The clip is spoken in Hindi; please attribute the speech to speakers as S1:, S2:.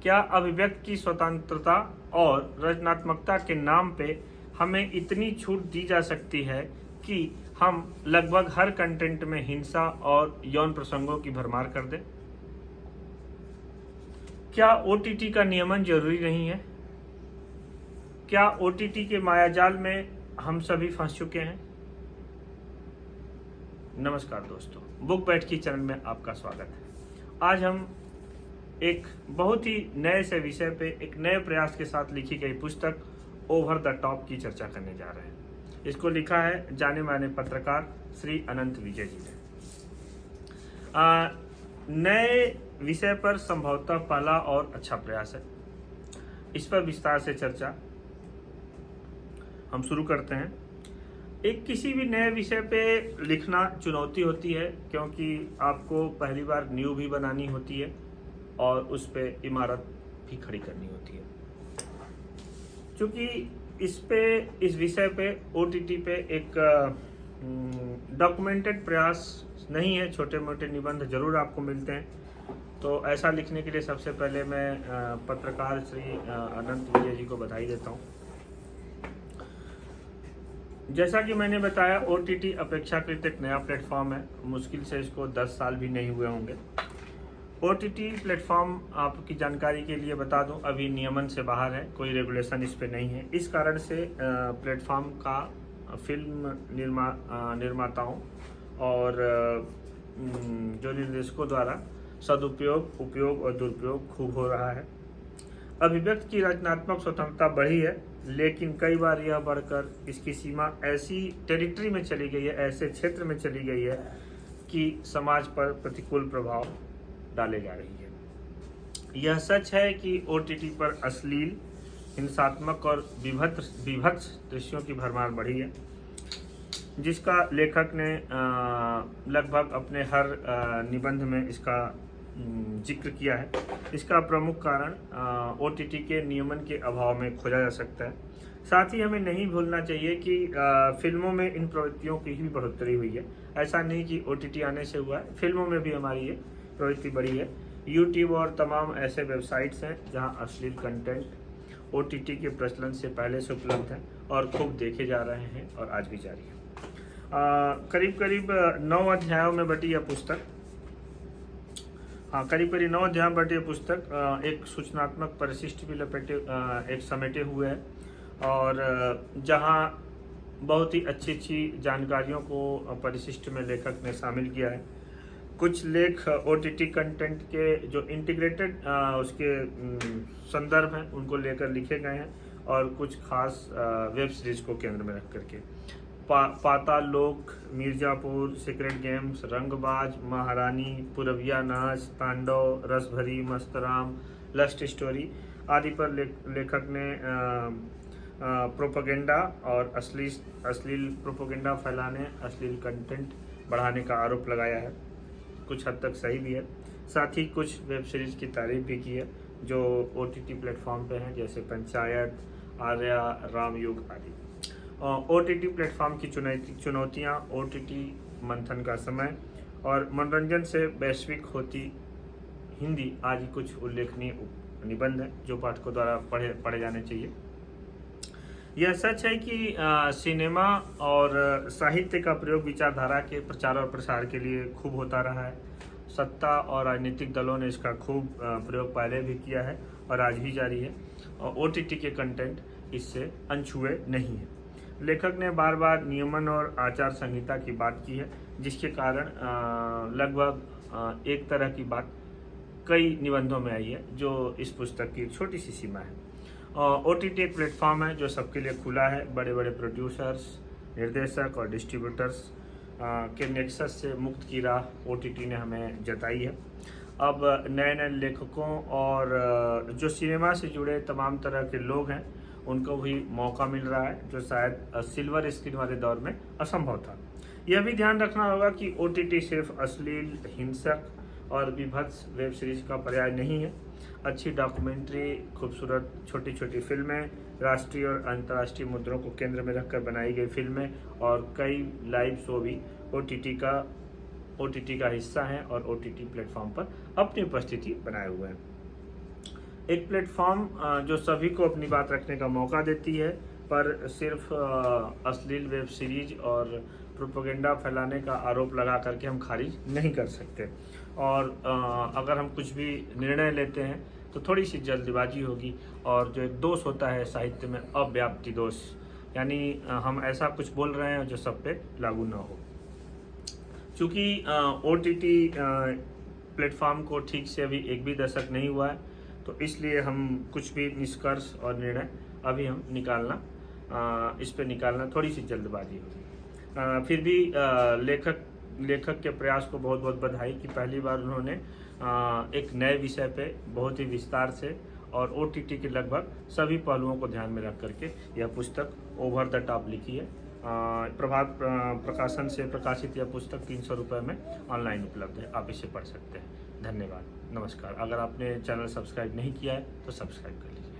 S1: क्या अभिव्यक्ति की स्वतंत्रता और रचनात्मकता के नाम पे हमें इतनी छूट दी जा सकती है कि हम लगभग हर कंटेंट में हिंसा और यौन प्रसंगों की भरमार कर दें? क्या ओटीटी का नियमन जरूरी नहीं है? क्या ओटीटी के मायाजाल में हम सभी फंस चुके हैं? नमस्कार दोस्तों, बुक बैठ की चैनल में आपका स्वागत है। आज हम एक बहुत ही नए से विषय पे एक नए प्रयास के साथ लिखी गई पुस्तक ओवर द टॉप की चर्चा करने जा रहे हैं। इसको लिखा है जाने माने पत्रकार श्री अनंत विजय जी ने। नए विषय पर संभवतः पहला और अच्छा प्रयास है। इस पर विस्तार से चर्चा हम शुरू करते हैं। एक किसी भी नए विषय पे लिखना चुनौती होती है, क्योंकि आपको पहली बार न्यू भी बनानी होती है और उस पे इमारत भी खड़ी करनी होती है। क्योंकि इस विषय पे ओटीटी पे एक डॉक्यूमेंटेड प्रयास नहीं है, छोटे मोटे निबंध जरूर आपको मिलते हैं। तो ऐसा लिखने के लिए सबसे पहले मैं पत्रकार श्री अनंत विजय जी को बधाई देता हूँ। जैसा कि मैंने बताया, ओटीटी अपेक्षाकृत एक नया प्लेटफॉर्म है। मुश्किल से इसको 10 साल भी नहीं हुए होंगे। ओटीटी प्लेटफॉर्म, आपकी जानकारी के लिए बता दूं, अभी नियमन से बाहर है, कोई रेगुलेशन इस पे नहीं है। इस कारण से प्लेटफॉर्म का फिल्म निर्माताओं और जो निर्देशकों द्वारा सदुपयोग, उपयोग और दुरुपयोग खूब हो रहा है। अभिव्यक्ति की रचनात्मक स्वतंत्रता बढ़ी है, लेकिन कई बार यह बढ़कर इसकी सीमा ऐसी टेरिटरी में चली गई है, ऐसे क्षेत्र में चली गई है कि समाज पर प्रतिकूल प्रभाव डाले जा रही है। यह सच है कि ओटीटी पर अश्लील, हिंसात्मक और विभत्स दृश्यों की भरमार बढ़ी है, जिसका लेखक ने लगभग अपने हर निबंध में इसका जिक्र किया है। इसका प्रमुख कारण ओटीटी के नियमन के अभाव में खोजा जा सकता है। साथ ही हमें नहीं भूलना चाहिए कि फिल्मों में इन प्रवृत्तियों की भी बढ़ोतरी हुई है। ऐसा नहीं कि ओटीटी आने से हुआ है, फिल्मों में भी हमारी ये प्रवृत्ति बढ़ी है। यूट्यूब और तमाम ऐसे वेबसाइट्स हैं जहां अश्लील कंटेंट ओटीटी के प्रचलन से पहले से उपलब्ध हैं और खूब देखे जा रहे हैं और आज भी जारी है। करीब करीब 9 अध्यायों में बटी यह पुस्तक एक सूचनात्मक परिशिष्ट भी लपेटे एक समेटे हुए है, और जहां बहुत ही अच्छी जानकारियों को परिशिष्ट में लेखक ने शामिल किया है। कुछ लेख ओटीटी कंटेंट के जो इंटीग्रेटेड उसके संदर्भ हैं उनको लेकर लिखे गए हैं, और कुछ खास वेब सीरीज को केंद्र में रख करके पाताल लोक, मिर्जापुर, सीक्रेट गेम्स, रंगबाज, महारानी, पुरविया नाच, तांडव, रसभरी, मस्तराम, लस्ट स्टोरी आदि पर लेखक ने प्रोपेगेंडा और अश्लील प्रोपेगेंडा फैलाने, अश्लील कंटेंट बढ़ाने का आरोप लगाया है। कुछ हद तक सही भी है। साथ ही कुछ वेब सीरीज की तारीफ भी की है जो ओटीटी प्लेटफॉर्म पे हैं, जैसे पंचायत, आर्या, रामयुग आदि। ओटीटी प्लेटफॉर्म की चुनौतियाँ, ओटीटी मंथन का समय और मनोरंजन से वैश्विक होती हिंदी आदि कुछ उल्लेखनीय निबंध हैं जो पाठकों द्वारा पढ़े जाने चाहिए। यह सच है कि सिनेमा और साहित्य का प्रयोग विचारधारा के प्रचार और प्रसार के लिए खूब होता रहा है। सत्ता और राजनीतिक दलों ने इसका खूब प्रयोग पहले भी किया है और आज भी जारी है, और ओटीटी के कंटेंट इससे अनछुए नहीं है। लेखक ने बार बार नियमन और आचार संहिता की बात की है, जिसके कारण लगभग एक तरह की बात कई निबंधों में आई है, जो इस पुस्तक की एक छोटी सी सीमा है। ओटीटी एक प्लेटफॉर्म है जो सबके लिए खुला है। बड़े बड़े प्रोड्यूसर्स, निर्देशक और डिस्ट्रीब्यूटर्स के नेक्सस से मुक्त की राह ओटीटी ने हमें जताई है। अब नए नए लेखकों और जो सिनेमा से जुड़े तमाम तरह के लोग हैं उनको भी मौका मिल रहा है, जो शायद सिल्वर स्क्रीन वाले दौर में असंभव था। यह भी ध्यान रखना होगा कि ओटीटी सिर्फ अश्लील, हिंसक और विभत्स वेब सीरीज का पर्याय नहीं है। अच्छी डॉक्यूमेंट्री, खूबसूरत छोटी छोटी फिल्में, राष्ट्रीय और अंतर्राष्ट्रीय मुद्दों को केंद्र में रखकर बनाई गई फिल्में और कई लाइव शो भी ओटीटी का हिस्सा हैं और ओटीटी प्लेटफॉर्म पर अपनी उपस्थिति बनाए हुए हैं। एक प्लेटफॉर्म जो सभी को अपनी बात रखने का मौका देती है, पर सिर्फ अश्लील वेब सीरीज और प्रोपेगेंडा फैलाने का आरोप लगा करके हम खारिज नहीं कर सकते। और अगर हम कुछ भी निर्णय लेते हैं तो थोड़ी सी जल्दबाजी होगी, और जो एक दोष होता है साहित्य में, अव्याप्ति दोष, यानी हम ऐसा कुछ बोल रहे हैं जो सब पे लागू ना हो। चूँकि OTT प्लेटफॉर्म को ठीक से अभी 1 भी दशक नहीं हुआ है, तो इसलिए हम कुछ भी निष्कर्ष और निर्णय अभी हम इस पे निकालना थोड़ी सी जल्दबाजी होगी। फिर भी लेखक के प्रयास को बहुत बहुत बधाई कि पहली बार उन्होंने एक नए विषय पे बहुत ही विस्तार से और OTT के लगभग सभी पहलुओं को ध्यान में रख करके यह पुस्तक ओवर द टॉप लिखी है। प्रभात प्रकाशन से प्रकाशित यह पुस्तक 300 रुपये में ऑनलाइन उपलब्ध है, आप इसे पढ़ सकते हैं। धन्यवाद, नमस्कार। अगर आपने चैनल सब्सक्राइब नहीं किया है तो सब्सक्राइब कर लीजिए।